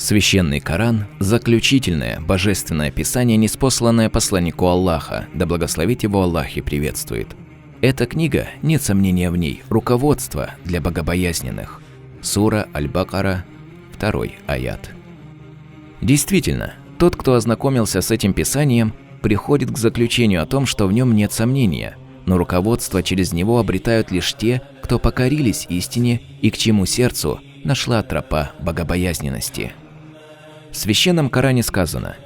Священный Коран – заключительное божественное писание, ниспосланное посланнику Аллаха, да благословит его Аллах и приветствует. Эта книга, нет сомнения в ней, руководство для богобоязненных. Сура Аль-Бакара, 2 аят. Действительно, тот, кто ознакомился с этим писанием, приходит к заключению о том, что в нем нет сомнения, но руководство через него обретают лишь те, кто покорились истине и к чему сердцу нашла тропа богобоязненности. В Священном Коране сказано: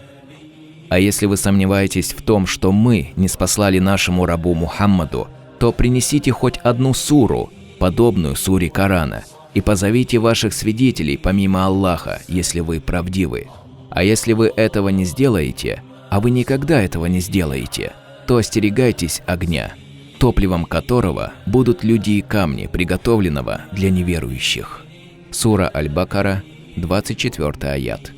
«А если вы сомневаетесь в том, что мы не спаслали нашему рабу Мухаммаду, то принесите хоть одну суру, подобную суре Корана, и позовите ваших свидетелей помимо Аллаха, если вы правдивы. А если вы этого не сделаете, а вы никогда этого не сделаете, то остерегайтесь огня, топливом которого будут люди и камни, приготовленного для неверующих». Сура Аль-Бакара, 24 аят.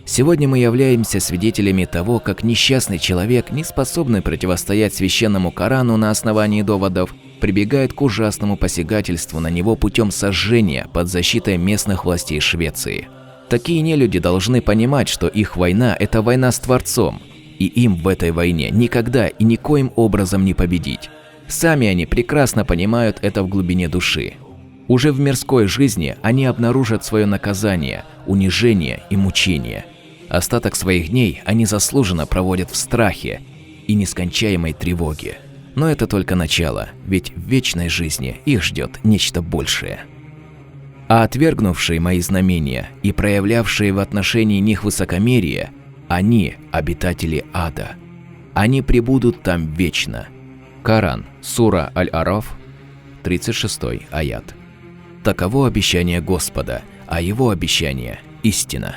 Сегодня мы являемся свидетелями того, как несчастный человек, не способный противостоять священному Корану на основании доводов, прибегает к ужасному посягательству на него путем сожжения под защитой местных властей Швеции. Такие нелюди должны понимать, что их война – это война с Творцом, и им в этой войне никогда и никоим образом не победить. Сами они прекрасно понимают это в глубине души. Уже в мирской жизни они обнаружат свое наказание, унижение и мучение. Остаток своих дней они заслуженно проводят в страхе и нескончаемой тревоге. Но это только начало, ведь в вечной жизни их ждет нечто большее. А отвергнувшие мои знамения и проявлявшие в отношении них высокомерие, они – обитатели ада. Они пребудут там вечно. Коран, сура Аль-Араф, 36 аят. Таково обещание Господа, а его обещание – истина.